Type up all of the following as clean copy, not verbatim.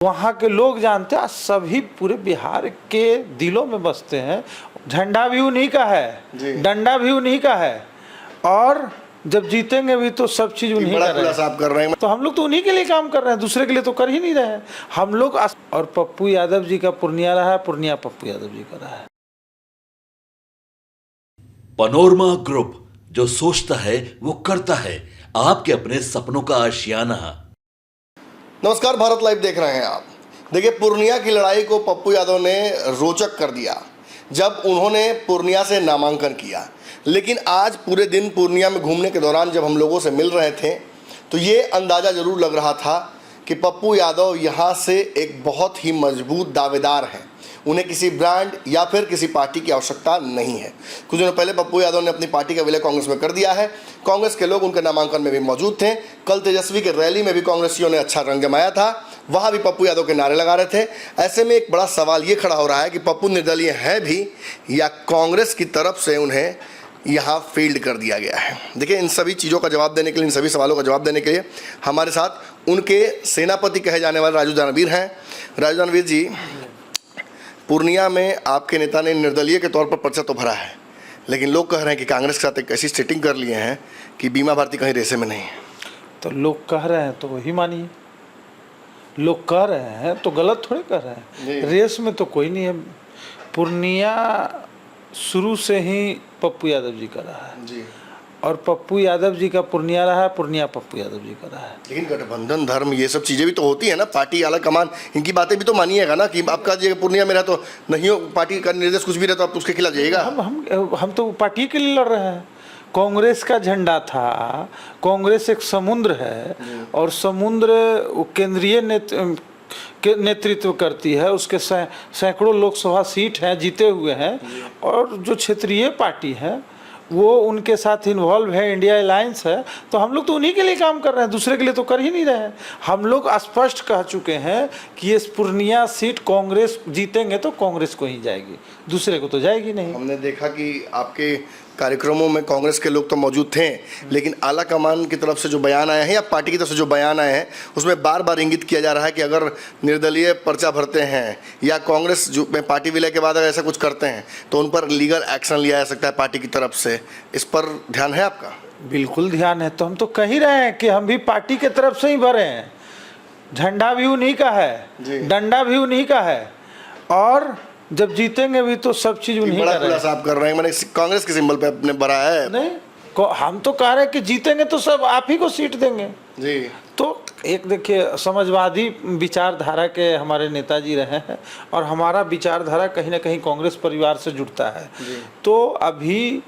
वहाँ के लोग जानते हैं, सभी पूरे बिहार के दिलों में बसते हैं। झंडा भी उन्हीं का है, डंडा भी उन्हीं का है, और जब जीतेंगे भी तो सब चीज उन्हीं का आप कर रहे हैं। तो हम लोग तो उन्हीं के लिए काम कर रहे हैं, दूसरे के लिए तो कर ही नहीं रहे हैं हम लोग। और पप्पू यादव जी का पूर्णिया रहा है, पूर्णिया पप्पू यादव जी का रहा है। पनोरमा ग्रुप, जो सोचता है वो करता है, आपके अपने सपनों का आशियाना। नमस्कार, भारत लाइव देख रहे हैं आप। देखिए, पूर्णिया की लड़ाई को पप्पू यादव ने रोचक कर दिया जब उन्होंने पूर्णिया से नामांकन किया। लेकिन आज पूरे दिन पूर्णिया में घूमने के दौरान जब हम लोगों से मिल रहे थे तो ये अंदाज़ा ज़रूर लग रहा था कि पप्पू यादव यहाँ से एक बहुत ही मजबूत दावेदार हैं। उन्हें किसी ब्रांड या फिर किसी पार्टी की आवश्यकता नहीं है। कुछ दिनों पहले पप्पू यादव ने अपनी पार्टी का विलय कांग्रेस में कर दिया है। कांग्रेस के लोग उनके नामांकन में भी मौजूद थे। कल तेजस्वी के रैली में भी कांग्रेसियों ने अच्छा रंग जमाया था, वहाँ भी पप्पू यादव के नारे लगा रहे थे। ऐसे में एक बड़ा सवाल ये खड़ा हो रहा है कि पप्पू निर्दलीय हैं भी या कांग्रेस की तरफ से उन्हें यहाँ फील्ड कर दिया गया है। देखिए, इन सभी चीज़ों का जवाब देने के लिए, इन सभी सवालों का जवाब देने के लिए हमारे साथ उनके सेनापति कहे जाने वाले राजू दानवीर हैं। राजू दानवीर जी, पूर्णिया में आपके नेता ने निर्दलीय के तौर पर पर्चा तो भरा है, लेकिन लोग कह रहे हैं कि कांग्रेस के साथ एक ऐसी सेटिंग कर लिए हैं कि बीमा भारती कहीं रेसे में नहीं है। तो लोग कह रहे हैं तो वही मानिए, लोग कह रहे हैं तो गलत थोड़े कह रहे हैं। रेस में तो कोई नहीं है। पूर्णिया शुरू से ही पप्पू यादव जी का रहा है जी, और पप्पू यादव जी का पूर्णिया रहा है, पूर्णिया पप्पू यादव जी का रहा है। लेकिन गठबंधन, धर्म, ये सब चीज़ें भी तो होती है ना। पार्टी, आला कमान, इनकी बातें भी तो मानिएगा ना कि आपका जो पूर्णिया में रहा तो नहीं हो, पार्टी का निर्देश कुछ भी रहता तो आप उसके खिलाफ जाइएगा। हम तो पार्टी के लिए लड़ रहे हैं। कांग्रेस का झंडा था। कांग्रेस एक समुद्र है और समुद्र केंद्रीय नेतृत्व करती है। उसके सैकड़ों लोकसभा सीट हैं, जीते हुए हैं, और जो क्षेत्रीय पार्टी है वो उनके साथ इन्वॉल्व है, इंडिया अलायंस है। तो हम लोग तो उन्हीं के लिए काम कर रहे हैं, दूसरे के लिए तो कर ही नहीं रहे हैं। हम लोग स्पष्ट कह चुके हैं कि ये पूर्णिया सीट कांग्रेस जीतेंगे तो कांग्रेस को ही जाएगी, दूसरे को तो जाएगी नहीं। हमने देखा कि आपके कार्यक्रमों में कांग्रेस के लोग तो मौजूद थे, लेकिन आला कमान की तरफ से जो बयान आए हैं या पार्टी की तरफ से जो बयान आए हैं उसमें बार बार इंगित किया जा रहा है कि अगर निर्दलीय पर्चा भरते हैं या कांग्रेस जो में पार्टी विलय के बाद अगर ऐसा कुछ करते हैं तो उन पर लीगल एक्शन लिया जा सकता है पार्टी की तरफ से। इस पर ध्यान है आपका? बिल्कुल ध्यान है। तो हम तो कह ही रहे हैं कि हम भी पार्टी के तरफ से ही भरे हैं। झंडा भी उन्हीं का है, डंडा भी उन्हीं का है, और जब जीतेंगे भी तो सब चीज उन्हीं का है। आप कर रहे हैं, मैंने कांग्रेस के सिंबल पे अपने भरा है। नहीं, हम तो कह रहे हैं कि जीतेंगे तो सब आप ही को सीट देंगे जी। तो एक देखिए, समाजवादी विचारधारा के हमारे नेताजी रहे हैं और हमारा विचारधारा कहीं ना कहीं कांग्रेस परिवार से जुड़ता है। तो अभी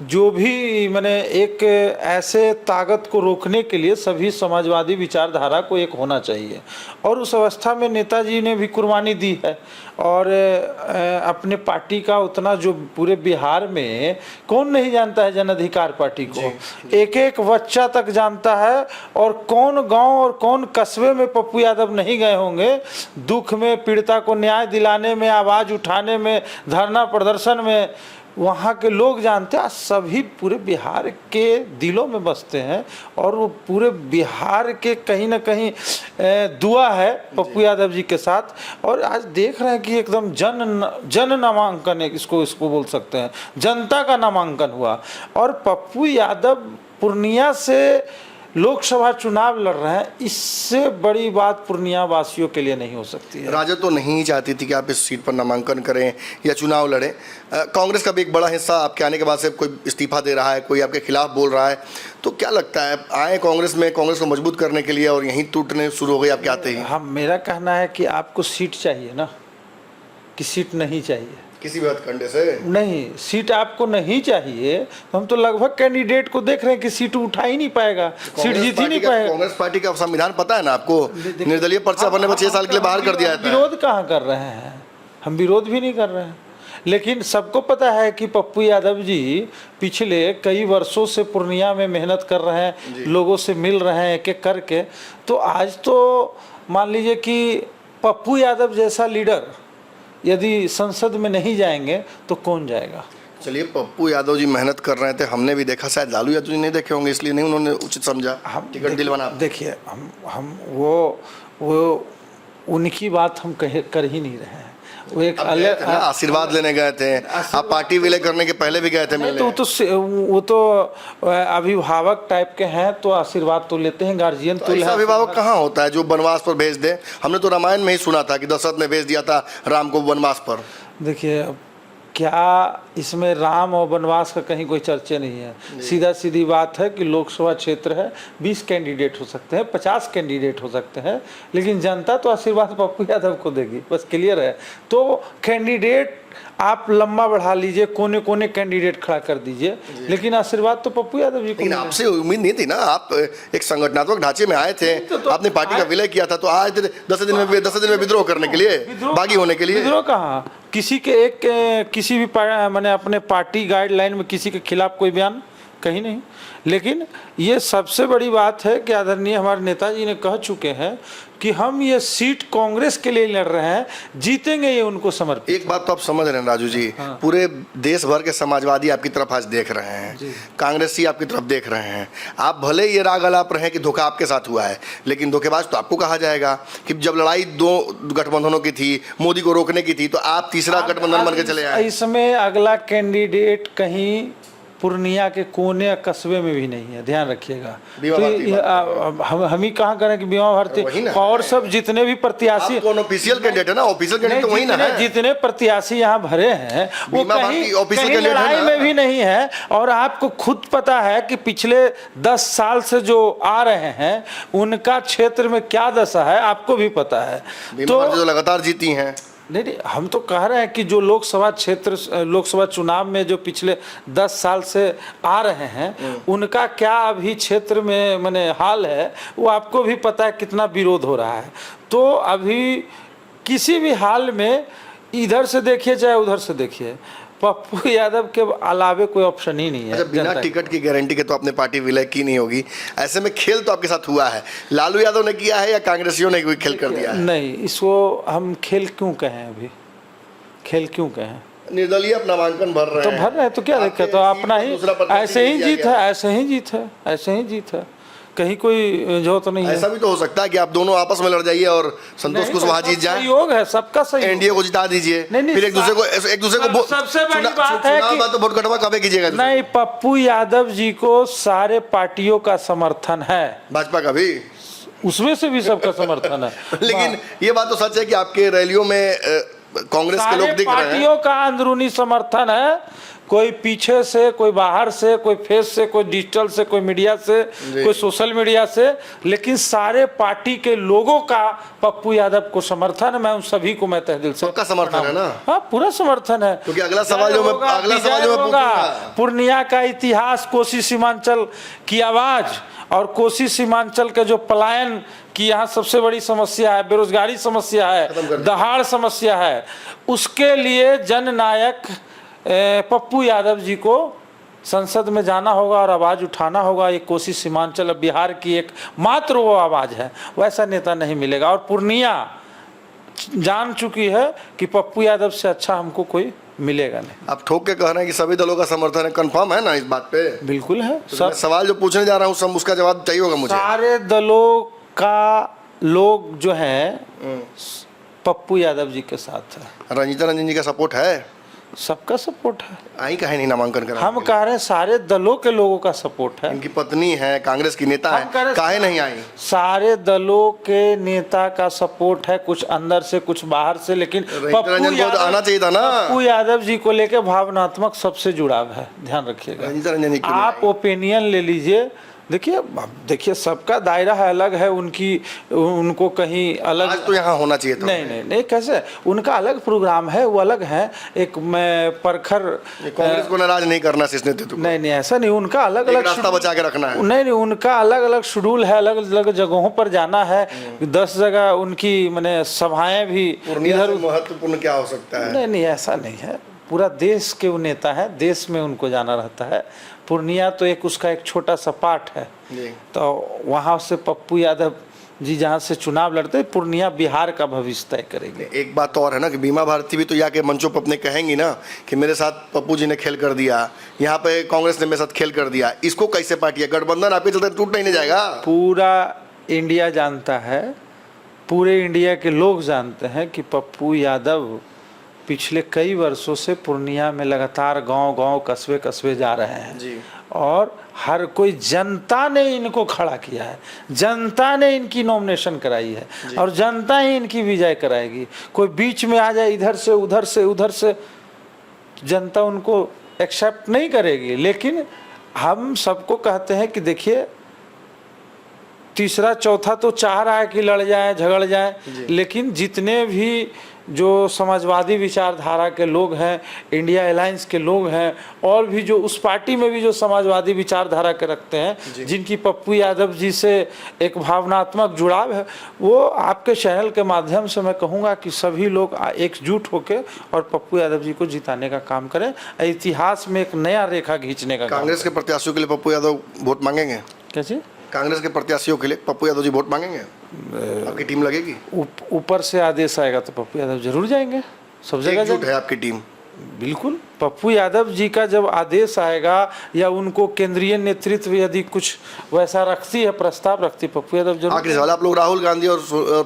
जो भी मैंने एक ऐसे ताकत को रोकने के लिए सभी समाजवादी विचारधारा को एक होना चाहिए, और उस अवस्था में नेताजी ने भी कुर्बानी दी है। और अपने पार्टी का उतना, जो पूरे बिहार में कौन नहीं जानता है जन अधिकार पार्टी को, एक एक बच्चा तक जानता है। और कौन गांव और कौन कस्बे में पप्पू यादव नहीं गए होंगे दुख में, पीड़िता को न्याय दिलाने में, आवाज़ उठाने में, धरना प्रदर्शन में। वहाँ के लोग जानते हैं, सभी पूरे बिहार के दिलों में बसते हैं, और वो पूरे बिहार के कहीं ना कहीं दुआ है पप्पू यादव जी के साथ। और आज देख रहे हैं कि एकदम जन नामांकन है, इसको बोल सकते हैं, जनता का नामांकन हुआ, और पप्पू यादव पूर्णिया से लोकसभा चुनाव लड़ रहे हैं। इससे बड़ी बात पूर्णिया वासियों के लिए नहीं हो सकती है। राजद तो नहीं चाहती थी कि आप इस सीट पर नामांकन करें या चुनाव लड़ें। कांग्रेस का भी एक बड़ा हिस्सा आपके आने के बाद से कोई इस्तीफा दे रहा है, कोई आपके खिलाफ बोल रहा है। तो क्या लगता है, आए कांग्रेस में कांग्रेस को मजबूत करने के लिए और यहीं टूटने शुरू हो गई आपके आते ही? हम, मेरा कहना है कि आपको सीट चाहिए ना, कि सीट नहीं चाहिए किसी भी हथकंडे से? नहीं, सीट आपको नहीं चाहिए। तो हम तो लगभग कैंडिडेट को देख रहे हैं कि सीट उठा ही नहीं पाएगा, सीट जीत ही नहीं पाएगा। कांग्रेस पार्टी का संविधान पता है ना आपको? निर्दलीय पर्चा भरने पर 6 साल के लिए बाहर कर दिया है। विरोध कहाँ कर रहे हैं? हम विरोध भी नहीं कर रहे हैं, लेकिन सबको पता है कि पप्पू यादव जी पिछले कई वर्षों से पूर्णिया में मेहनत कर रहे हैं, लोगों से मिल रहे हैं एक एक करके। तो आज तो मान लीजिए कि पप्पू यादव जैसा लीडर यदि संसद में नहीं जाएंगे तो कौन जाएगा? चलिए, पप्पू यादव जी मेहनत कर रहे थे, हमने भी देखा। शायद लालू यादव जी नहीं देखे होंगे, इसलिए नहीं उन्होंने उचित समझा टिकट दिलवाना। देखिए, हम वो उनकी बात हम कर ही नहीं रहे हैं। वो एक अब गए अलग थे ना, आशीर्वाद लेने गए थे, आप पार्टी विलय करने के पहले भी गए थे नहीं, मिलने। तो वो तो अभिभावक टाइप के हैं, तो आशीर्वाद तो लेते हैं, गार्जियन तो ऐसा अभिभावक कहाँ होता है जो वनवास पर भेज दे? हमने तो रामायण में ही सुना था कि दशरथ ने भेज दिया था राम को वनवास पर। देखिए, क्या इसमें राम और वनवास का कहीं कोई चर्चा नहीं है। सीधा सीधी बात है कि लोकसभा क्षेत्र है, 20 कैंडिडेट हो सकते हैं, 50 कैंडिडेट हो सकते हैं, लेकिन जनता तो आशीर्वाद पप्पू यादव को देगी, बस क्लियर है। तो कैंडिडेट आप लंबा बढ़ा लीजिए, कोने कोने कैंडिडेट खड़ा कर दीजिए, लेकिन आशीर्वाद तो पप्पू यादव जी को लेकिन आपसे उम्मीद नहीं थी ना, आप एक संगठनात्मक ढांचे में आए थे, आपने पार्टी का विलय किया था, तो आए थे 10 दिन में विद्रोह करने के लिए, बागी होने के लिए। विद्रोह कहाँ? किसी के एक किसी भी मैंने अपने पार्टी गाइडलाइन में किसी के खिलाफ कोई बयान कहीं नहीं। लेकिन ये सबसे बड़ी बात है कि आदरणीय हमारे नेताजी ने कह चुके हैं कि हम ये सीट कांग्रेस के लिए लड़ रहे हैं, जीतेंगे ये उनको समर्पित। एक बात तो आप समझ रहे हैं राजू जी, पूरे देश भर के समाजवादी आपकी तरफ आज देख रहे हैं, कांग्रेसी आपकी तरफ देख रहे हैं। आप भले ये राग अलाप रहे कि धोखा आपके साथ हुआ है, लेकिन धोखेबाज तो आपको कहा जाएगा कि जब लड़ाई 2 गठबंधनों की थी, मोदी को रोकने की थी, तो आप तीसरा गठबंधन बन के चले आए। इसमें अगला कैंडिडेट कहीं पूर्णिया के कोने कस्बे में भी नहीं है, ध्यान रखिएगा। तो हम ही कहाँ करें कि बीमा भारती और सब जितने भी प्रत्याशी ऑफिशियल कैंडिडेट है ना, ऑफिशियल कैंडिडेट तो वही ना है। जितने प्रत्याशी यहाँ भरे हैं वो कहीं लड़ाई में भी नहीं है। और आपको खुद पता है कि पिछले 10 साल से जो आ रहे हैं उनका क्षेत्र में क्या दशा है, आपको भी पता है। तो लगातार जीती हैं। नहीं, हम तो कह रहे हैं कि जो लोकसभा चुनाव में जो पिछले 10 साल से आ रहे हैं उनका क्या अभी क्षेत्र में माने हाल है, वो आपको भी पता है कितना विरोध हो रहा है। तो अभी किसी भी हाल में इधर से देखिए चाहे उधर से देखिए, पप्पू यादव के अलावे कोई ऑप्शन ही नहीं है। बिना टिकट की गारंटी के तो आपने पार्टी विलय की नहीं होगी। ऐसे में खेल तो आपके साथ हुआ है, लालू यादव ने किया है या कांग्रेसियों ने कोई खेल कर दिया है? नहीं, इसको हम खेल क्यों कहें? अभी खेल क्यों कहें? निर्दलीय अपना नामांकन भर रहे हैं, तो भर रहे हैं, तो क्या दिक्कत है? अपना ही ऐसे ही जीत है, ऐसे ही जीत है, ऐसे ही जीत है, कहीं कोई जो तो नहीं है। ऐसा भी तो हो सकता है कि आप दोनों आपस में लड़ जाइए और संतोष कुशवाहा जीत जाए। सहयोग है, सबका सहयोग। एनडीए को जिता दीजिए, फिर एक दूसरे को सबसे बड़ी बात है कि तो वोट कटवा कब कीजिएगा? नहीं, पप्पू यादव जी को सारे पार्टियों का समर्थन है, भाजपा का भी, उसमें से भी सबका समर्थन है। लेकिन ये बात तो सच है कि आपके रैलियों में कांग्रेस के लोग दिख रहे हैं। पार्टियों का अंदरूनी समर्थन है, कोई पीछे से, कोई बाहर से, कोई फेस से, कोई डिजिटल से, कोई मीडिया से, कोई सोशल मीडिया से, लेकिन सारे पार्टी के लोगों का पप्पू यादव को समर्थन है। मैं उन सभी को मैं तहे दिल से सबका समर्थन है ना? हाँ, पूरा समर्थन है। क्योंकि अगला सवाल जो मैं पूछूंगा, पूर्णिया का इतिहास, कोसी सीमांचल की आवाज और कोसी सीमांचल के जो पलायन की यहाँ सबसे बड़ी समस्या है, बेरोजगारी समस्या है, दहाड़ समस्या है, उसके लिए जननायक पप्पू यादव जी को संसद में जाना होगा और आवाज़ उठाना होगा। ये कोसी सीमांचल बिहार की एक मात्र वो आवाज़ है, वैसा नेता नहीं मिलेगा। और पूर्णिया जान चुकी है कि पप्पू यादव से अच्छा हमको कोई मिलेगा नहीं। आप ठोक के कह रहे हैं कि सभी दलों का समर्थन है, कंफर्म है ना इस बात पे? बिल्कुल है। तो सवाल जो पूछने जा रहा हूँ सब उसका जवाब चाहिए होगा मुझे। सारे दलों का लोग जो है पप्पू यादव जी के साथ है। रंजीता रंजन जी का सपोर्ट है? सबका सपोर्ट है। आई काहे नहीं नामांकन करा? हम कह रहे हैं सारे दलों के लोगों का सपोर्ट है। इनकी पत्नी है, कांग्रेस की नेता है, काहे नहीं आई? सारे दलों के नेता का सपोर्ट है, कुछ अंदर से कुछ बाहर से, लेकिन रंजन को आना चाहिए था ना। पप्पू यादव जी को लेकर भावनात्मक सबसे जुड़ाव है, ध्यान रखिएगा। रंजीता रंजन जी आप ओपिनियन ले लीजिए, देखिए सबका दायरा है, अलग है, उनको कहीं अलग। आज तो यहाँ होना चाहिए था। नहीं, कैसे? उनका अलग प्रोग्राम है, वो अलग है। एक मैं परखर कांग्रेस को नाराज नहीं करना नेतृत्व को। नहीं, ऐसा नहीं, उनका अलग अलग रास्ता बचा के रखना है। नहीं, उनका अलग अलग शेड्यूल है, अलग अलग जगहों पर जाना है। 10 जगह उनकी मैंने सभाएं भी इधर। महत्वपूर्ण क्या हो सकता है? नहीं, ऐसा नहीं है। पूरा देश के वो नेता है, देश में उनको जाना रहता है। पूर्णिया तो एक उसका एक छोटा सा पार्ट है, तो वहाँ से पप्पू यादव जी जहाँ से चुनाव लड़ते, पूर्णिया बिहार का भविष्य तय करेंगे। एक बात और है ना कि बीमा भारती भी तो या के मंचों पर अपने कहेंगी ना कि मेरे साथ पप्पू जी ने खेल कर दिया, यहाँ पे कांग्रेस ने मेरे साथ खेल कर दिया। इसको कैसे पार्टी है? गठबंधन आपके चलते टूट नहीं जाएगा? पूरा इंडिया जानता है पूरे इंडिया के लोग जानते हैं कि पप्पू यादव पिछले कई वर्षों से पूर्णिया में लगातार गांव-गांव, कस्बे-कस्बे जा रहे हैं जी। और हर कोई, जनता ने इनको खड़ा किया है, जनता ने इनकी नॉमिनेशन कराई है और जनता ही इनकी विजय कराएगी। कोई बीच में आ जाए इधर से उधर से जनता उनको एक्सेप्ट नहीं करेगी। लेकिन हम सबको कहते हैं कि देखिए, तीसरा चौथा तो चाह रहा है कि लड़ जाए, झगड़ जाए, लेकिन जितने भी जो समाजवादी विचारधारा के लोग हैं, इंडिया अलायंस के लोग हैं, और भी जो उस पार्टी में भी जो समाजवादी विचारधारा के रखते हैं, जिनकी पप्पू यादव जी से एक भावनात्मक जुड़ाव है, वो आपके चैनल के माध्यम से मैं कहूँगा कि सभी लोग एकजुट होकर और पप्पू यादव जी को जिताने का काम करें, इतिहास में एक नया रेखा खींचने का। कांग्रेस के प्रत्याशियों के लिए पप्पू यादव वोट मांगेंगे? कैसे? कांग्रेस के प्रत्याशियों के लिए पप्पू यादव जी वोट मांगेंगे? आपकी टीम लगेगी? ऊपर से आदेश आएगा तो पप्पू यादव जरूर जाएंगे, सब जगह एकजुट है आपकी टीम? बिल्कुल। पप्पू यादव जी का जब आदेश आएगा या उनको केंद्रीय नेतृत्व यदि कुछ वैसा रखती है, प्रस्ताव रखती, पप्पू यादव जरूर। आखिरी सवाल, आप लोग राहुल गांधी और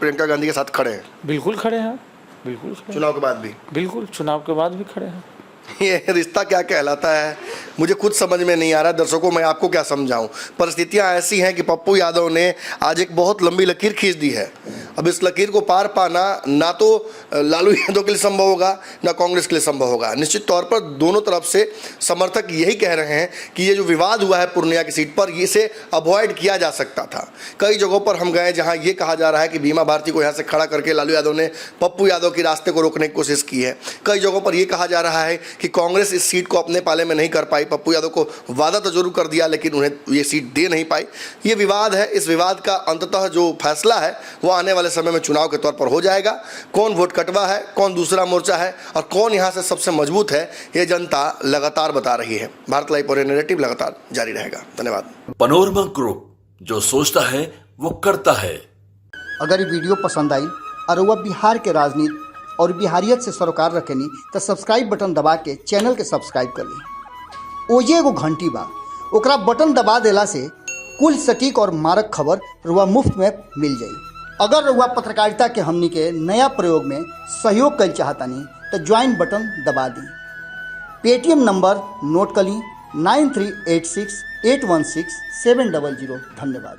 प्रियंका गांधी के साथ खड़े हैं? बिल्कुल खड़े हैं, बिल्कुल खड़े हैं। चुनाव के बाद भी? बिल्कुल, चुनाव के बाद भी खड़े हैं। ये रिश्ता क्या कहलाता है, मुझे खुद समझ में नहीं आ रहा। दर्शकों, मैं आपको क्या समझाऊं। परिस्थितियां ऐसी हैं कि पप्पू यादव ने आज एक बहुत लंबी लकीर खींच दी है। अब इस लकीर को पार पाना ना तो लालू यादव के लिए संभव होगा, ना कांग्रेस के लिए संभव होगा। निश्चित तौर पर दोनों तरफ से समर्थक यही कह रहे हैं कि ये जो विवाद हुआ है पूर्णिया की सीट पर, इसे अवॉइड किया जा सकता था। कई जगहों पर हम गए जहाँ ये कहा जा रहा है कि बीमा भारती को यहाँ से खड़ा करके लालू यादव ने पप्पू यादव के रास्ते को रोकने की कोशिश की है। कई जगहों पर यह कहा जा रहा है कि कांग्रेस इस सीट को अपने पाले में नहीं कर पाई। पप्पू यादव को वादा तो जरूर कर दिया, लेकिन उन्हें ये सीट दे नहीं पाई। ये विवाद है। इस विवाद का अंततः जो फैसला है वो आने वाले समय में चुनाव के तौर पर हो जाएगा। कौन वोट कटवा है, कौन दूसरा मोर्चा है और कौन यहाँ से सबसे मजबूत है, ये जनता लगातार बता रही है। भारत लाइव और नैरेटिव लगातार जारी रहेगा। धन्यवाद। पनोरमा ग्रुप, जो सोचता है वो करता है। अगर ये वीडियो पसंद आई और वह बिहार के राजनीति और बिहारियत से सरोकार रखेनी तो सब्सक्राइब बटन दबा के चैनल के सब्सक्राइब कर ली। ओजे एगो घंटी बा, ओकरा बटन दबा देला से कुल सटीक और मारक खबर रुआ मुफ्त में मिल जाई। अगर रुआ पत्रकारिता के हमनी के नया प्रयोग में सहयोग कर चाहतानी तो ज्वाइन बटन दबा दी। पेटीएम नंबर नोट कर ली 9386816700। धन्यवाद।